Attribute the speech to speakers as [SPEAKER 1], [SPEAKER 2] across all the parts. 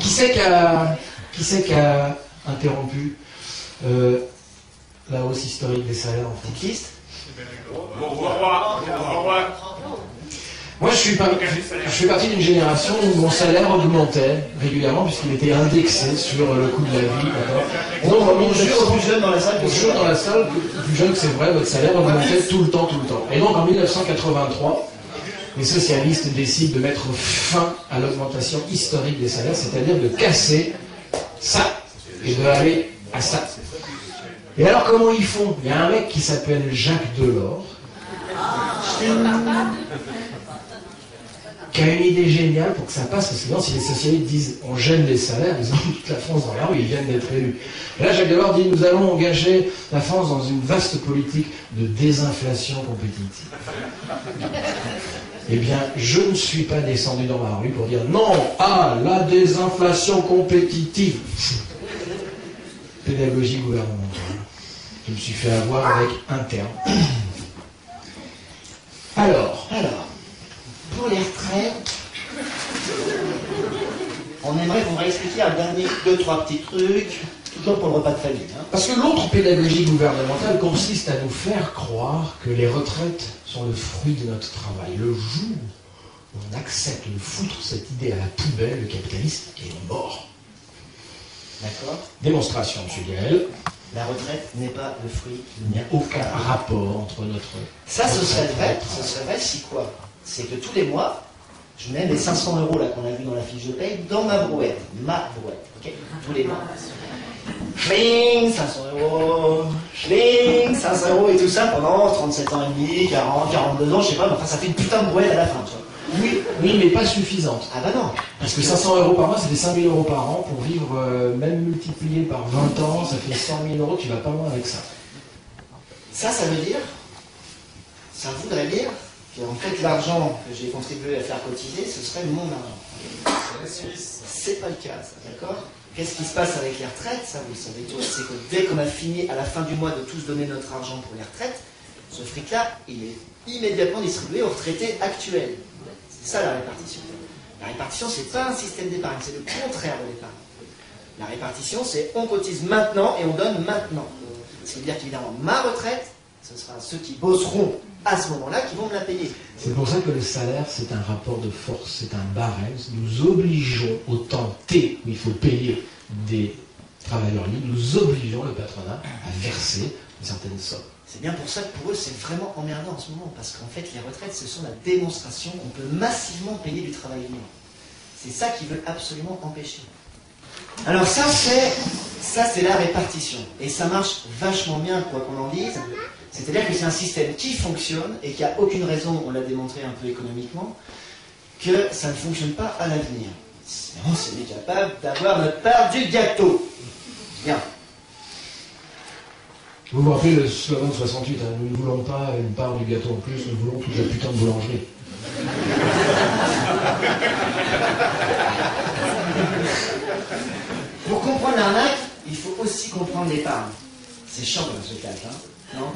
[SPEAKER 1] Qui c'est qui a interrompu la hausse historique des salaires en France?
[SPEAKER 2] Liste.
[SPEAKER 1] Moi, je fais partie d'une génération où mon salaire augmentait régulièrement puisqu'il était indexé sur le coût de la vie.
[SPEAKER 2] Donc, on jure aux plus jeunes dans la salle.
[SPEAKER 1] On jure dans la salle, plus jeune que c'est vrai, votre salaire augmentait tout le temps. Et donc, en 1983, les socialistes décident de mettre fin à l'augmentation historique des salaires, c'est-à-dire de casser ça et de aller à ça. Et alors, comment ils font? Il y a un mec qui s'appelle Jacques Delors, qui a une idée géniale pour que ça passe, parce que sinon, si les socialistes disent on gêne les salaires, ils ont toute la France dans la rue, ils viennent d'être élus. Et là, Jacques Delors dit nous allons engager la France dans une vaste politique de désinflation compétitive. Eh bien, je ne suis pas descendu dans la rue pour dire non à la désinflation compétitive. Pédagogie gouvernementale. Je me suis fait avoir avec un terme. Alors,
[SPEAKER 2] pour les retraites, on aimerait vous réexpliquer un dernier 2-3 petits trucs, toujours pour le repas de famille. Hein.
[SPEAKER 1] Parce que l'autre pédagogie gouvernementale consiste à nous faire croire que les retraites sont le fruit de notre travail. Le jour où on accepte de foutre cette idée à la poubelle, le capitalisme est mort.
[SPEAKER 2] D'accord.
[SPEAKER 1] Démonstration, M. Gaël.
[SPEAKER 2] La retraite n'est pas le fruit.
[SPEAKER 1] Il n'y a aucun rapport entre notre...
[SPEAKER 2] Ça, ce serait vrai si quoi? C'est que tous les mois, je mets les 500 € là qu'on a vu dans la fiche de paye dans ma brouette. Ok? Tous les mois. Schling, 500 €, schling, 500 € et tout ça pendant 37 ans et demi, 40, 42 ans, je sais pas, mais enfin ça fait une putain de brouette à la fin, tu vois.
[SPEAKER 1] Oui, mais pas suffisante.
[SPEAKER 2] Ah bah non.
[SPEAKER 1] Parce que 500 € par mois, ça fait 5 000 € par an. Pour vivre, même multiplié par 20 ans, ça fait 100 000 €, tu vas pas loin avec ça.
[SPEAKER 2] Ça veut dire, ça voudrait dire qu'en fait l'argent que j'ai contribué à faire cotiser, ce serait mon argent. C'est pas le cas, ça, d'accord? Qu'est-ce qui se passe avec les retraites? Ça, vous le savez tous, c'est que dès qu'on a fini à la fin du mois de tous donner notre argent pour les retraites, ce fric-là, il est immédiatement distribué aux retraités actuels. C'est ça la répartition. La répartition, c'est pas un système d'épargne, c'est le contraire de l'épargne. La répartition, c'est on cotise maintenant et on donne maintenant. Ce qui veut dire qu'évidemment, ma retraite, ce sera ceux qui bosseront à ce moment-là qui vont me la payer.
[SPEAKER 1] C'est pour ça que le salaire, c'est un rapport de force, c'est un barème. Nous obligeons au temps T où il faut payer des travailleurs libres, nous obligeons le patronat à verser une certaine somme.
[SPEAKER 2] C'est bien pour ça que pour eux, c'est vraiment emmerdant en ce moment, parce qu'en fait, les retraites, ce sont la démonstration qu'on peut massivement payer du travail libre. C'est ça qu'ils veulent absolument empêcher. Alors ça, c'est la répartition. Et ça marche vachement bien, quoi qu'on en dise. C'est-à-dire que c'est un système qui fonctionne et qui n'a aucune raison, on l'a démontré un peu économiquement, que ça ne fonctionne pas à l'avenir. Sinon, c'est capable d'avoir notre part du gâteau. Bien.
[SPEAKER 1] Vous vous rappelez le slogan de 68, hein, nous ne voulons pas une part du gâteau en plus, nous voulons toute la putain de boulangerie.
[SPEAKER 2] Pour comprendre l'arnaque, il faut aussi comprendre l'épargne. C'est chiant comme ce calque, hein, non?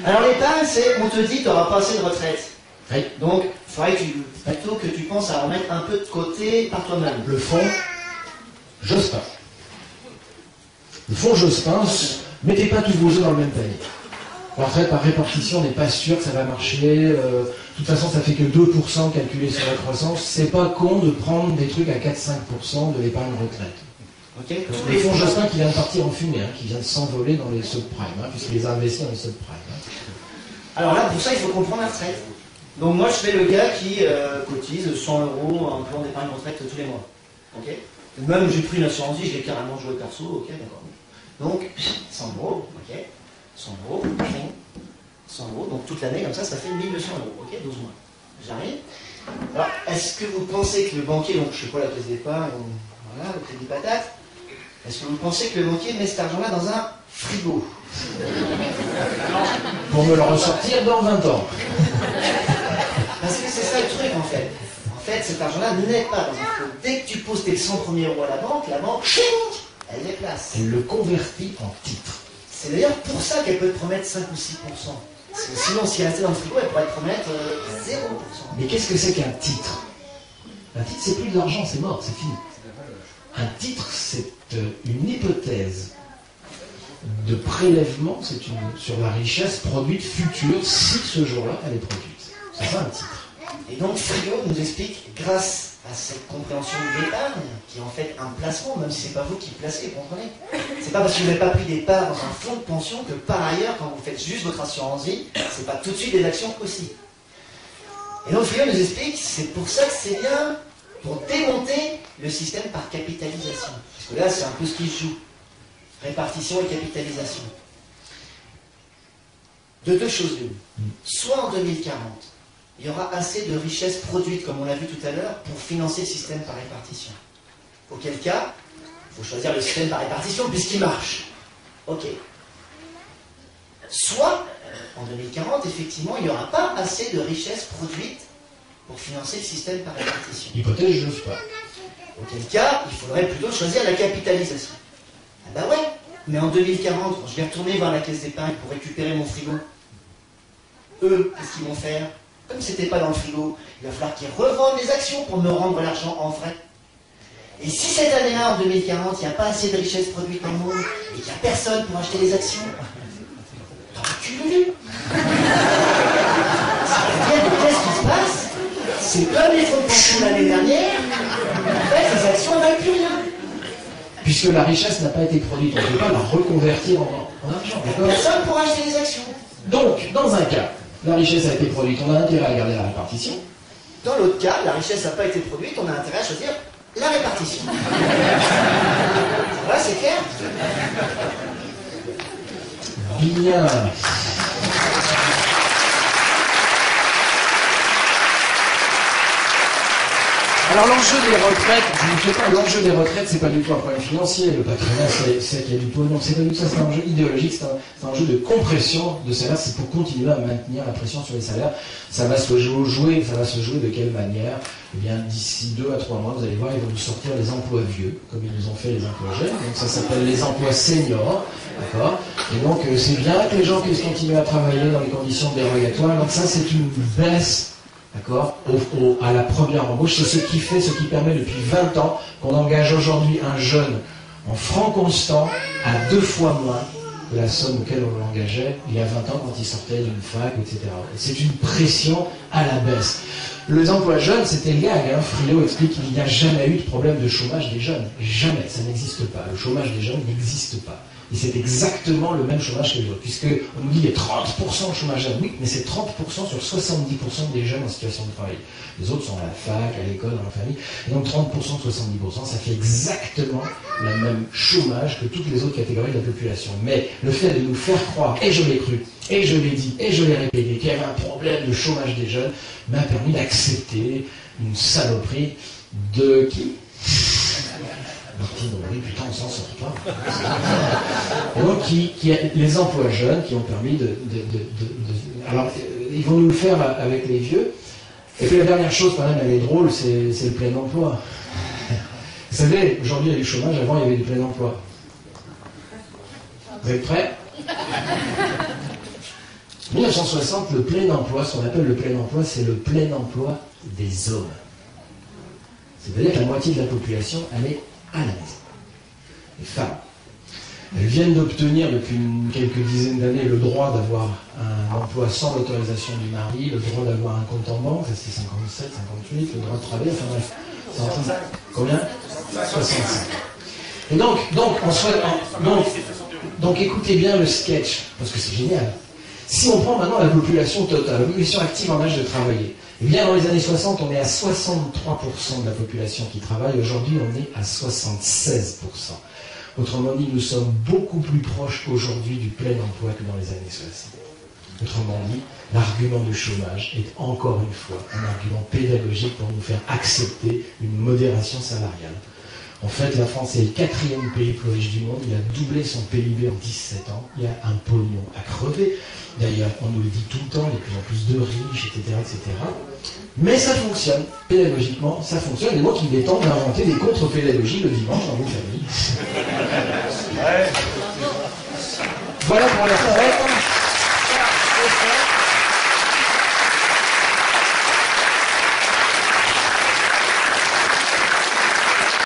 [SPEAKER 2] Alors l'épargne, c'est, on te dit, tu n'auras pas assez de retraite.
[SPEAKER 1] Oui.
[SPEAKER 2] Donc, il faudrait plutôt que tu penses à remettre un peu de côté par toi-même.
[SPEAKER 1] Le fonds Jospin. Le fonds Jospin, mettez pas tous vos œufs dans le même panier. La retraite par répartition n'est pas sûr que ça va marcher. De toute façon, ça fait que 2% calculé sur la croissance. C'est pas con de prendre des trucs à 4-5% de l'épargne retraite.
[SPEAKER 2] Okay.
[SPEAKER 1] Les fonds Jospin qui vient de partir en fumée, hein, qui vient de s'envoler dans les subprimes, hein, puisqu'il les a investis dans les subprimes. Hein.
[SPEAKER 2] Alors là, pour ça, il faut comprendre la retraite. Donc moi, je fais le gars qui cotise 100 € un plan d'épargne retraite tous les mois. Okay. Même j'ai pris une assurance vie, je l'ai carrément joué perso, ok, d'accord. Donc, 100 €, ok, 100 €, 100 €, donc toute l'année, comme ça fait 1 200 €, ok, 12 mois. J'arrive. Alors, est-ce que vous pensez que le banquier, donc je sais pas, la caisse d'épargne, voilà, le crédit patate, est-ce que vous pensez que le banquier met cet argent-là dans un frigo?
[SPEAKER 1] Pour me le ressortir dans 20 ans.
[SPEAKER 2] Parce que c'est ça le truc, en fait. En fait, cet argent-là n'est pas dans un frigo. Dès que tu poses tes 100 premiers euros à la banque, elle les place.
[SPEAKER 1] Elle le convertit en titre.
[SPEAKER 2] C'est d'ailleurs pour ça qu'elle peut te promettre 5 ou 6%. Parce que sinon, si elle restait dans le frigo, elle pourrait te promettre 0%.
[SPEAKER 1] Mais qu'est-ce que c'est qu'un titre? Un titre, c'est plus de l'argent, c'est mort, c'est fini. Un titre, c'est une hypothèse de prélèvement sur la richesse produite future, si ce jour-là, elle est produite. C'est ça un titre.
[SPEAKER 2] Et donc Friot nous explique, grâce à cette compréhension de l'épargne, qui est en fait un placement, même si ce n'est pas vous qui placez, vous comprenez? C'est pas parce que vous n'avez pas pris des parts dans un fonds de pension que par ailleurs, quand vous faites juste votre assurance vie, c'est pas tout de suite des actions aussi. Et donc Friot nous explique, c'est pour ça que c'est bien pour démonter le système par capitalisation. Parce que là, c'est un peu ce qui se joue. Répartition et capitalisation. De deux choses l'une. Soit en 2040, il y aura assez de richesses produites, comme on l'a vu tout à l'heure, pour financer le système par répartition. Auquel cas, il faut choisir le système par répartition puisqu'il marche. Ok. Soit, en 2040, effectivement, il n'y aura pas assez de richesses produites pour financer le système par répartition.
[SPEAKER 1] Hypothèse, je n'ose pas.
[SPEAKER 2] Auquel cas, il faudrait plutôt choisir la capitalisation. Ah bah ouais, mais en 2040, quand je vais retourner voir la caisse d'épargne pour récupérer mon frigo, eux, qu'est-ce qu'ils vont faire? Comme c'était pas dans le frigo, il va falloir qu'ils revendent les actions pour me rendre l'argent en vrai. Et si cette année-là, en 2040, il n'y a pas assez de richesses produites dans le monde et qu'il n'y a personne pour acheter les actions, t'en recules. Qu'est-ce qui se passe? C'est comme les fonds de pension l'année dernière, en fait, les actions ne valent plus rien.
[SPEAKER 1] Puisque la richesse n'a pas été produite, on ne peut pas la reconvertir en argent.
[SPEAKER 2] Personne pour acheter les actions.
[SPEAKER 1] Donc, dans un cas, la richesse a été produite, on a intérêt à garder la répartition.
[SPEAKER 2] Dans l'autre cas, la richesse n'a pas été produite, on a intérêt à choisir la répartition. Ça va, c'est clair?
[SPEAKER 1] Bien. Alors l'enjeu des retraites, je ne sais pas, l'enjeu des retraites, c'est pas du tout un problème financier. Le patronat, c'est qu'il y a du pognon. C'est pas du tout ça, c'est un enjeu idéologique, c'est un enjeu de compression de salaire. C'est pour continuer à maintenir la pression sur les salaires. Ça va se jouer de quelle manière? Eh bien, d'ici 2 à 3 mois, vous allez voir, ils vont nous sortir les emplois vieux, comme ils nous ont fait les emplois jeunes. Donc ça s'appelle les emplois seniors, d'accord? Et donc c'est bien que les gens puissent continuer à travailler dans les conditions dérogatoires. Donc ça, c'est une baisse. D'accord, à la première embauche, c'est ce qui permet depuis 20 ans qu'on engage aujourd'hui un jeune en francs constants à 2 fois moins que la somme auquel on l'engageait il y a 20 ans quand il sortait d'une fac, etc. C'est une pression à la baisse. Les emplois jeunes, c'était le gag. Friot explique qu'il n'y a jamais eu de problème de chômage des jeunes. Jamais, ça n'existe pas. Le chômage des jeunes n'existe pas. Et c'est exactement le même chômage que les autres. Puisqu'on nous dit qu'il y a 30% de chômage jeunes. Oui, mais c'est 30% sur 70% des jeunes en situation de travail. Les autres sont à la fac, à l'école, dans la famille. Et donc 30% de 70%, ça fait exactement le même chômage que toutes les autres catégories de la population. Mais le fait de nous faire croire, et je l'ai cru, et je l'ai dit, et je l'ai répété, qu'il y avait un problème de chômage des jeunes, m'a permis d'accepter une saloperie de qui? Martine Aubry, putain, on s'en sort pas. Et donc, les emplois jeunes qui ont permis alors, ils vont nous le faire avec les vieux. Et puis la dernière chose, quand même, elle est drôle, c'est le plein emploi. Vous savez, aujourd'hui, il y a du chômage, avant, il y avait du plein emploi. Vous êtes prêts? 1960, le plein emploi, ce qu'on appelle le plein emploi, c'est le plein emploi des hommes. C'est-à-dire que la moitié de la population, elle est à la maison. Les femmes. Elles viennent d'obtenir depuis quelques dizaines d'années le droit d'avoir un emploi sans l'autorisation du mari, le droit d'avoir un compte en banque, ça c'est 57, 58, le droit de travailler, enfin bref. Combien? 65. Et donc écoutez bien le sketch, parce que c'est génial. Si on prend maintenant la population totale, la population active en âge de travailler, eh bien, dans les années 60, on est à 63% de la population qui travaille. Aujourd'hui, on est à 76%. Autrement dit, nous sommes beaucoup plus proches aujourd'hui du plein emploi que dans les années 60. Autrement dit, l'argument du chômage est encore une fois un argument pédagogique pour nous faire accepter une modération salariale. En fait, la France est le 4e pays le plus riche du monde. Il a doublé son PIB en 17 ans. Il y a un pognon à crever. D'ailleurs, on nous le dit tout le temps, il y a de plus en plus de riches, etc., etc. Mais ça fonctionne. Pédagogiquement, ça fonctionne. Et donc, il est temps d'inventer des contre-pédagogies le dimanche dans vos familles. Voilà pour la retraite.